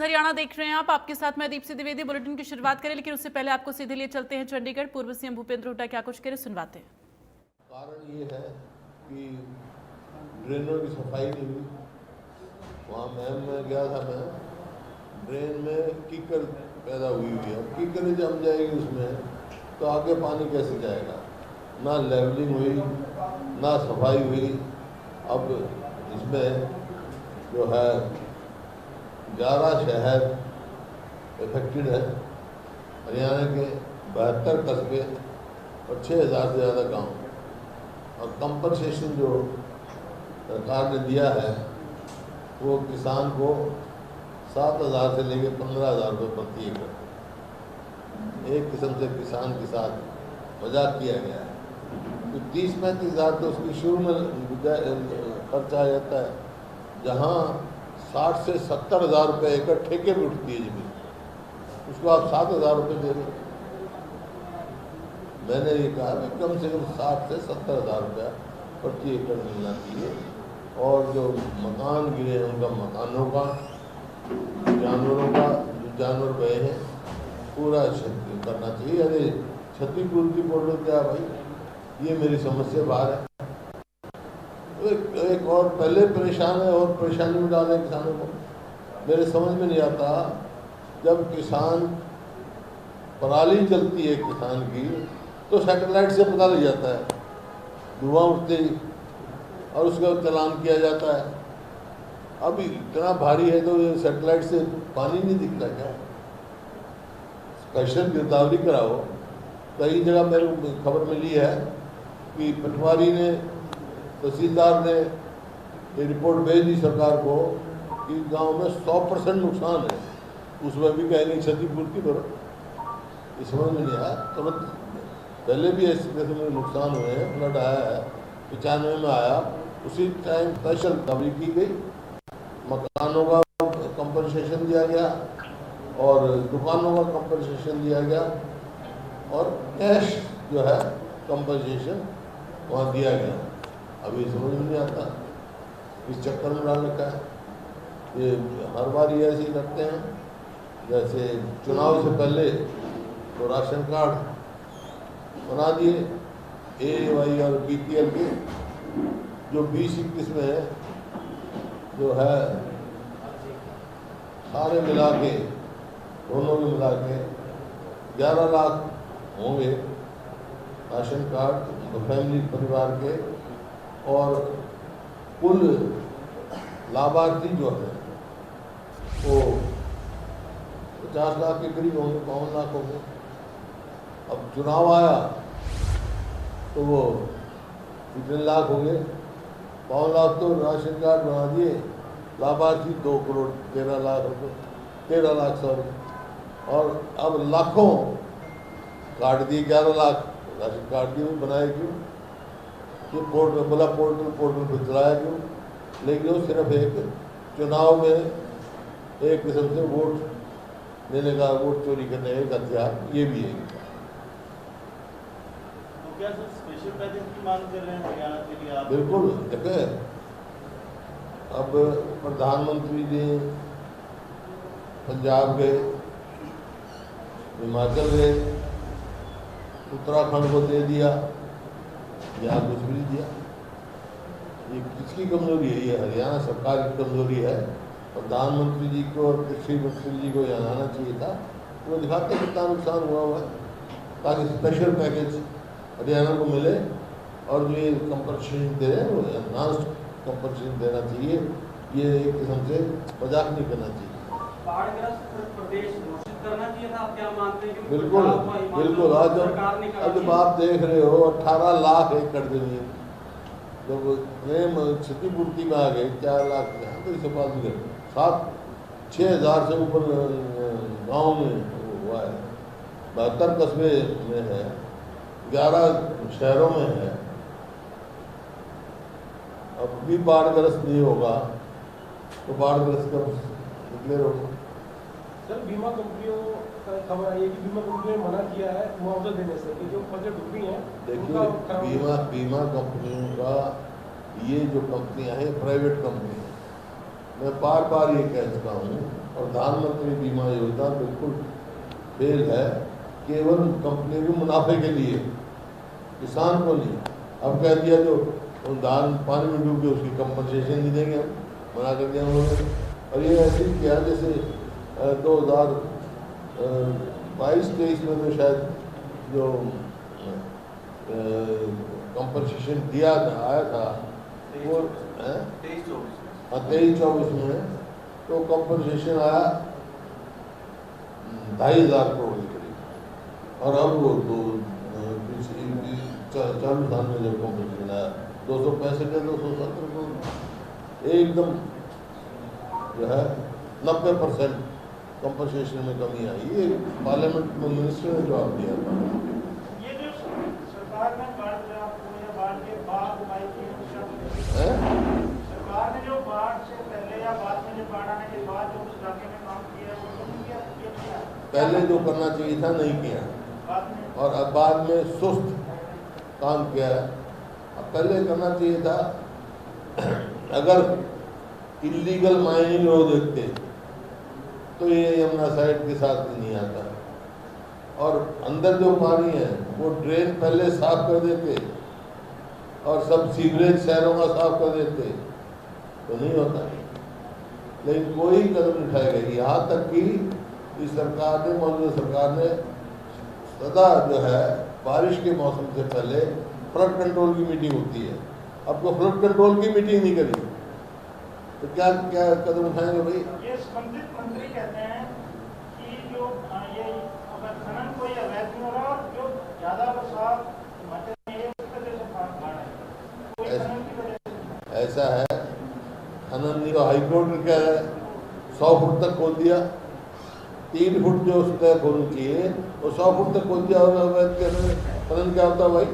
हरियाणा देख रहे हैं आप, आपके साथ मैं दीप्ति द्विवेदी। बुलेटिन की शुरुआत करें, लेकिन उससे पहले आपको सीधे लिए चलते हैं चंडीगढ़। पूर्व सीएम भूपेंद्र हुड्डा क्या कुछ कह रहे, सुनवाते हैं। कारण ये है कि ड्रेनों की सफाई नहीं हुई। वहाँ मैं गया था, मैं ड्रेन में कीकर पैदा हुई है। अब कीकर जम जाएगी उसमें तो आगे पानी कैसे जाएगा। ना लेवलिंग हुई, ना सफाई हुई। अब इसमें जो है 11 शहर इफेक्टेड है, हरियाणा के 72 कस्बे और 6000 से ज़्यादा गांव। और कंपनसेशन जो सरकार ने दिया है वो किसान को 7000 से लेकर 15000 रुपये प्रति एकड़। एक किस्म से किसान के साथ मजाक किया गया है। तो 30-35 हज़ार तो उसकी शुरू में खर्चा आ जाता है, जहाँ 60 से 70 हज़ार रुपये एकड़ ठेके पर उठती है जमीन, उसको आप 7000 रुपये दे रहे। मैंने ये कहा कि कम से कम 60 से 70 हज़ार रुपया प्रति एकड़ मिलना चाहिए। और जो मकान गिरे हैं उनका मकानों का, जानवरों का, जो जानवर गए हैं पूरा क्षति करना चाहिए। अरे क्षतिपूर्ति बोल रहे क्या भाई, ये मेरी समस्या बाहर है। एक और पहले परेशान है और परेशानी में डाले किसानों को। मेरे समझ में नहीं आता, जब किसान पराली जलती है किसान की तो सैटेलाइट से पता लग जाता है, धुआं उठते ही, और उसका चालान किया जाता है। अब इतना भारी है तो सैटेलाइट से पानी नहीं दिखता क्या? स्पेशल गिरदावरी कराओ। कई जगह मेरे को खबर मिली है कि पटवारी ने, तहसीलदार ने ये रिपोर्ट भेज दी सरकार को कि गांव में 100% नुकसान है, उसमें भी कहेंगे क्षतिपूर्ति करो। इस समझ में नहीं आया। तुरंत पहले भी ऐसे किस्म में नुकसान हुए हैं, फ्लड आया है, 95 में आया, उसी टाइम स्पेशल रिकवरी की गई, मकानों का कंपनसेशन दिया गया और दुकानों का कंपनसेशन दिया गया और कैश जो है कंपनसेशन वहाँ दिया गया। अभी समझ में नहीं आता, इस चक्कर में डाल रखा है। ये हर बार ये ऐसे ही करते हैं। जैसे चुनाव से पहले तो राशन कार्ड बना दिए AY और BPL के, जो 20-21 में है, जो है सारे मिला के, दोनों में मिला के 11 लाख होंगे राशन कार्ड तो फैमिली परिवार के। और कुल लाभार्थी जो है वो 50 लाख के करीब होंगे, 52 लाख होंगे। अब चुनाव आया तो वो कितने लाख हो गए? 52 लाख तो राशन कार्ड बना दिए, लाभार्थी 2 करोड़ 13 लाख रुपये, 13 लाख सॉरी। और अब लाखों काट दिए, 11 लाख राशन कार्ड की भी बनाए क्यों? ये पोर्टल पर चलाया क्यों? लेकिन वो सिर्फ एक चुनाव में एक किस्म से वोट लेने का, वोट चोरी करने का एक हथियार ये भी है। तो क्या सर स्पेशल पैकेज की मांग कर रहे हैं हरियाणा के लिए आप? बिल्कुल। देखें, अब प्रधानमंत्री जी पंजाब गए, हिमाचल गए, उत्तराखंड को दे दिया, यहाँ कुछ भी नहीं दिया। ये किसकी कमजोरी है? ये हरियाणा सरकार की कमजोरी है। प्रधानमंत्री जी को और कृषि मंत्री जी को यहाँ आना चाहिए था, वो दिखाते कितना नुकसान हुआ है, ताकि स्पेशल पैकेज हरियाणा को मिले। और जो ये कंपनसेशन दे रहे हैं वो एनहांस्ड कंपनसेशन देना चाहिए। ये एक किस्म से मजाक नहीं करना चाहिए। बाढ़ग्रस्त प्रदेश घोषित करना चाहिए था, आप क्या मानते हैं? बिल्कुल बिल्कुल। आज जब आप देख रहे हो 18 लाख एकड़ जमीन, जब प्रेम क्षतिपूर्ति में आ गए 4 लाख, तो इसे बात नहीं कर 7-6 हज़ार से ऊपर गाँव में हुआ है, 72 कस्बे में है, 11 शहरों में है। अब भी बाढ़ग्रस्त नहीं होगा तो बाढ़ग्रस्त कब निकले होगा? सर, बीमा कंपनियों का खबर आई है कि बीमा कंपनियों ने मना किया है मुआवजा देने से, कि जो फसलें डूबी हैं। देखिए, बीमा कंपनियों का, ये जो कंपनियां हैं प्राइवेट कंपनी, मैं बार बार ये कह चुका हूँ प्रधानमंत्री बीमा योजना बिल्कुल फेल है, केवल कंपनी के मुनाफे के लिए, किसान को नहीं। अब कह दिया जो धान पानी में डूब गए उसकी कंपनसेशन नहीं देंगे, हम मना कर दिया उन्होंने। और ये ऐसे ही किया जैसे 2022-23 में तो शायद जो कंपनसेशन दिया था आया था वो 23-24 में तो कंपनसेशन आया 2,500 करोड़ के करीब। और अब वो चालू साल में जब कंपनसेशन आया 265 या 270 करोड़, एकदम जो है 90% कंपनसेशन में कमी आई। ये पार्लियामेंट में मिनिस्टर ने जवाब दिया। ये जो सरकार ने बाढ़ के बाद उपाय किए, सरकार ने जो बाढ़ से पहले या बाद में जो बाढ़ आने के बाद जो उस इलाके में काम किया वो तो नहीं किया, ये किया पहले जो करना चाहिए था नहीं किया, बाद में। और अब बाद में सुस्त काम किया है। अब पहले करना चाहिए था, अगर इलीगल माइनिंग रोड देखते तो ये यमुना साइड के साथ नहीं आता, और अंदर जो पानी है वो ड्रेन पहले साफ कर देते और सब सीवरेज शहरों का साफ कर देते तो नहीं होता। लेकिन कोई कदम नहीं उठाया गया। यहाँ तक कि इस सरकार ने, मौजूदा सरकार ने सदा जो है बारिश के मौसम से पहले फ्लड कंट्रोल की मीटिंग होती है, अब तो फ्लड कंट्रोल की मीटिंग नहीं करी तो क्या क्या कदम उठाएंगे भाई? ये संबंधित मंत्री कहते हैं कि जो ये अगर खनन कोई अवैध नहीं हो रहा और जो ज्यादा बरसात हिमाचल में ये उस वजह से बाढ़ है, कोई खनन की वजह से। ऐसा है, खनन नहीं तो हाईकोर्ट ने कह रहा है 100 फुट तक खोल दिया, 3 फुट जो उसका खोलना चाहिए वो 100 फुट तक खोल दिया, और अवैध खनन क्या होता है भाई?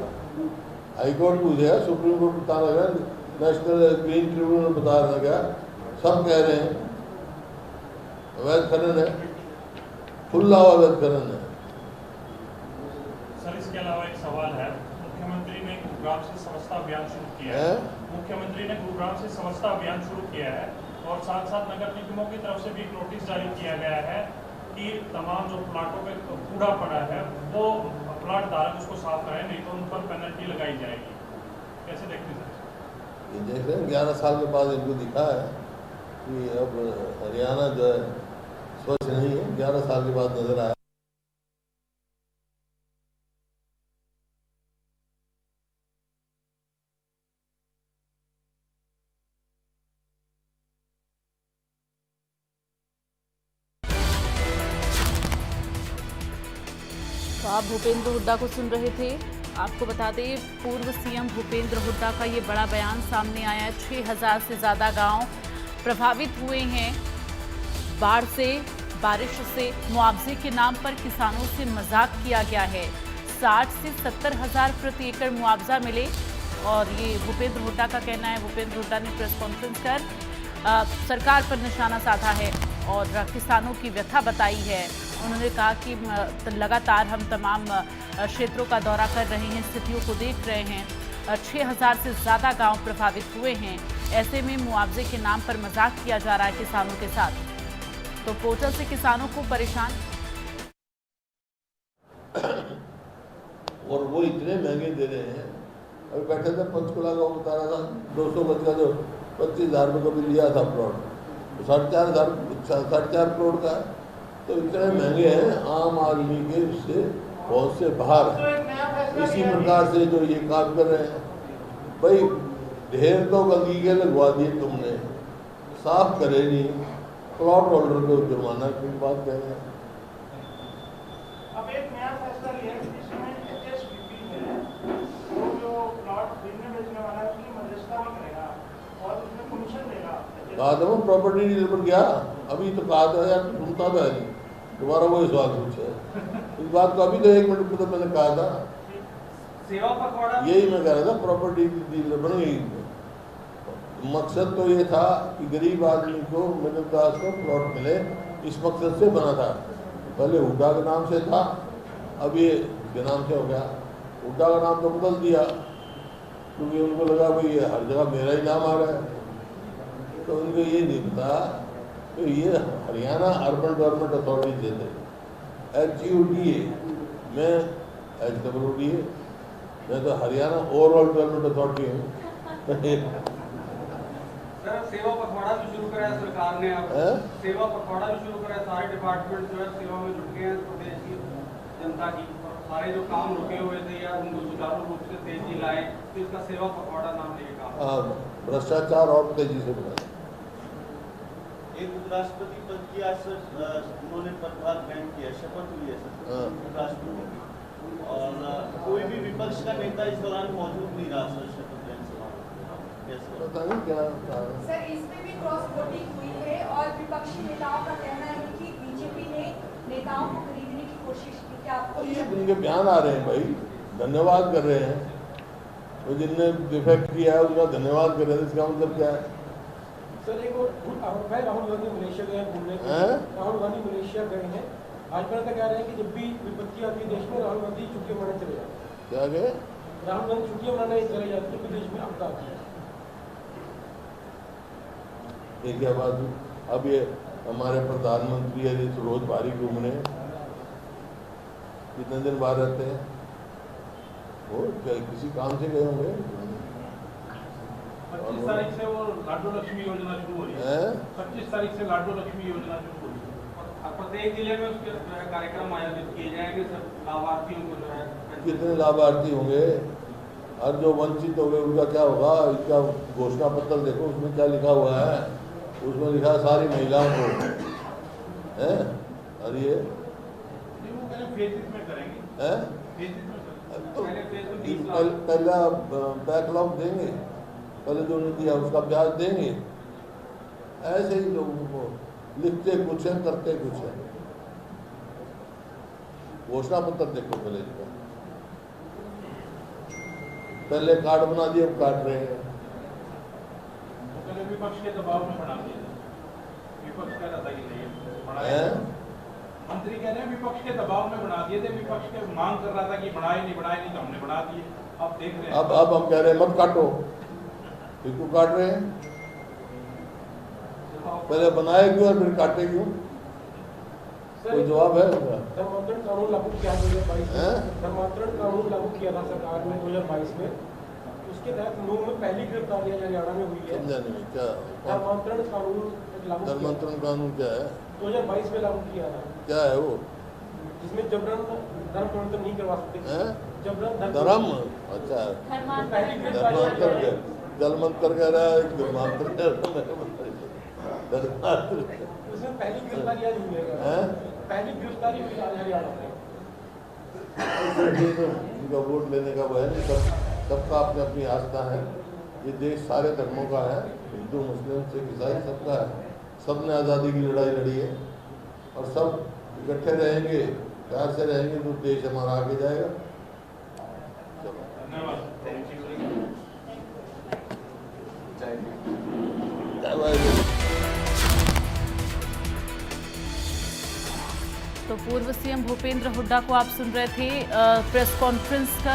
हाईकोर्ट पूछेगा, सुप्रीम कोर्ट बता रहा है, नेशनल ग्रीन ट्रिब्यूनल बता रहा क्या, सब कह रहे हैं अवैध खनन है, खुला अवैध खनन है। सर, इसके अलावा एक सवाल है, मुख्यमंत्री ने गुरुग्राम से स्वच्छता अभियान शुरू किया है। मुख्यमंत्री ने गुरुग्राम से स्वच्छता अभियान शुरू किया है और साथ साथ नगर निगमों की तरफ से भी एक नोटिस जारी किया गया है कि तमाम जो प्लाटों पे कूड़ा पड़ा है वो प्लाट धारक उसको साफ करें, नहीं तो उन पर पेनल्टी लगाई जाएगी। कैसे देखते हैं? ये देख रहे हैं 11 साल के बाद इनको दिखा है कि अब हरियाणा जो है स्वच्छ नहीं है, 11 साल के बाद नजर आया। तो आप भूपेंद्र हुड्डा को सुन रहे थे। आपको बता दें, पूर्व सीएम भूपेंद्र हुड्डा का ये बड़ा बयान सामने आया है। 6000 से ज़्यादा गांव प्रभावित हुए हैं बाढ़ से, बारिश से। मुआवजे के नाम पर किसानों से मजाक किया गया है। 60 से 70 हज़ार प्रति एकड़ मुआवजा मिले, और ये भूपेंद्र हुड्डा का कहना है। भूपेंद्र हुड्डा ने प्रेस कॉन्फ्रेंस कर सरकार पर निशाना साधा है और किसानों की व्यथा बताई है। उन्होंने कहा कि लगातार हम तमाम क्षेत्रों का दौरा कर रहे हैं, स्थितियों को देख रहे हैं। 6000 से ज़्यादा गांव प्रभावित हुए हैं। ऐसे में मुआवजे के नाम पर मजाक किया जा रहा है किसानों के साथ। तो पोर्टल से किसानों को परेशान, और वो इतने महंगे दे रहे हैं। अभी बैठे थे पंचकुला का, बता रहा था 200 गज का जो 25,000 रुपये का भी लिया था प्लॉट, 4.5 करोड़ का है। तो इतने महंगे हैं, आम आदमी के उससे बहुत से बाहर है। इसी प्रकार से जो ये काम कर रहे हैं, भाई ढेर तो गंदगी के लगवा दिए तुमने, साफ करे नहीं, प्लॉट होल्डर को जुर्माना की बात कह रहे हैं। अब एक नया फैसला लिया है जिसमें HSBP है, वो जो प्लॉट खरीदने बेचने वाला है उसकी मध्यस्थता भी करेगा और उसमें कमीशन देगा। कहा था वो प्रॉपर्टी डीलर पर गया, अभी तो कहा था यार, सुनता था नहीं, दोबारा वही सवाल पूछे। इस बात को अभी तो 1 मिनट में तो मैंने कहा था, सेवा पखवाड़ा यही मैं कह रहा था, प्रॉपर्टी डीलर बन गई। मकसद तो ये था कि गरीब आदमी को, मिडिल क्लास को प्लॉट मिले, इस मकसद से बना था। पहले हुड्डा के नाम से था, अब ये के नाम से हो गया। हुड्डा का नाम तो बदल दिया क्योंकि उनको लगा भाई ये हर जगह मेरा ही नाम आ रहा है। तो उनको ये नहीं पता तो ये हरियाणा अर्बन डेवलपमेंट अथॉरिटी देते हैं, HUDA, मैं HWDA, मैं तो हरियाणा ओवरऑल डेवलपमेंट अथॉरिटी हूँ। सर सेवा पखवाड़ा भी शुरू करा है सरकार ने, अब हैं? सेवा पखवाड़ा भी शुरू करा है। सारे डिपार्टमेंट जो है सेवा में जुट गए हैं प्रदेश की जनता की, और सारे जो काम रुके हुए थे या उनको सुचारू रूप से तेजी लाए, तो इसका सेवा पखवाड़ा नाम लेके काम। भ्रष्टाचार और तेजी से बढ़ा। एक उपराष्ट्रपति पद की आज उन्होंने पदभार ग्रहण किया, शपथ ली है सर उपराष्ट्रपति की, और कोई भी विपक्ष का नेता इस दौरान मौजूद नहीं रहा सर शपथ ग्रहण समारोह। Yes, sir. पता नहीं क्या कारण। सर इसमें भी क्रॉस वोटिंग हुई है और विपक्षी नेताओं का कहना है कि बीजेपी ने नेताओं को खरीदने की कोशिश की। क्या आपको ये उनके बयान आ रहे हैं भाई, धन्यवाद कर रहे हैं, तो जिनने डिफेक्ट किया है उनका धन्यवाद कर रहे हैं, इसका मतलब क्या है? सर एक और भाई राहुल गांधी मलेशिया गए हैं घूमने के हैं? लिए। राहुल गांधी मलेशिया गए हैं। भाजपा नेता कह रहे हैं कि जब भी विपत्ति आती है देश में, राहुल गांधी छुट्टियां मनाने चले जाते हैं। क्या गए? राहुल गांधी छुट्टियां मनाने चले जाते हैं, देश में आपदा आती है। ये क्या बात हुई? अब ये हमारे प्रधानमंत्री है, ये रोज बाहरी घूमने, कितने दिन बाहर रहते हैं वो? क्या किसी काम से गए होंगे? 25 तारीख से वो लाडो लक्ष्मी योजना शुरू हो रही है। हैं? 25 तारीख से लाडो लक्ष्मी योजना शुरू हो रही है। और प्रत्येक जिले में उसके जो है कार्यक्रम आयोजित किए जाएंगे, सब लाभार्थियों को जो है कितने लाभार्थी होंगे और जो वंचित हो गए उनका क्या होगा? इसका घोषणा पत्र देखो, उसमें क्या लिखा हुआ है? उसमें लिखा है सारी महिलाओं को है। और ये नहीं, वो पहले फेजेस में करेंगे, है फेजेस में करेंगे। तो पहले फेज में 20 लाख। पहला बैकलॉग देंगे, पहले जो उन्होंने दिया उसका ब्याज देंगे। ऐसे ही लोगों को लिखते कुछ है, करते कुछ है। घोषणा पत्र देखो पहले इसका, पहले कार्ड बना दिए, अब काट रहे हैं। वो पहले विपक्ष के दबाव में बना दिया था। विपक्ष कह रहा था कि नहीं बढ़ाया। हैं? मंत्री कह रहे हैं विपक्ष के दबाव में बना दिए थे, विपक्ष के मांग कर रहा था कि बढ़ाए नहीं तो हमने बढ़ा दिए। अब देख रहे हैं अब हम कह रहे हैं मत काटो, इसको काट रहे हैं। पहले बनाए क्यों और फिर काटे क्यों? कोई जवाब है उसका? धर्मांतरण कानून लागू किया 2022 हैं? में। धर्मांतरण कानून लागू किया था सरकार ने 2022 में। उसके तहत लोगों में पहली गिरफ्तारी हरियाणा में हुई है। समझा नहीं क्या? धर्मांतरण कानून लागू किया धर्मांतरण कानून क्या है? 2022 में लागू किया था, क्या है वो? जिसमें जबरन धर्म परिवर्तन नहीं करवा सकते। हैं? जबरन धर्म? अच्छा, पहली गिरफ्तारी धर्मांतर क्या? जलमंतर कह रहा है, धर्मांतर कह रहा है। धर्मांतर उसमें पहली गिरफ्तारी आज हुई है। हैं? पहली गिरफ्तारी हुई आज हरियाणा में। ये तो उनका वोट लेने का वो है नहीं, सबका अपनी अपनी आस्था है। ये देश सारे धर्मों का है, हिंदू मुस्लिम सिख ईसाई सबका है। सब ने आज़ादी की लड़ाई लड़ी है और सब इकट्ठे रहेंगे, प्यार से रहेंगे तो देश हमारा आगे जाएगा। चलो, धन्यवाद। जय भाई। तो पूर्व सीएम भूपेंद्र हुड्डा को आप सुन रहे थे प्रेस कॉन्फ्रेंस कर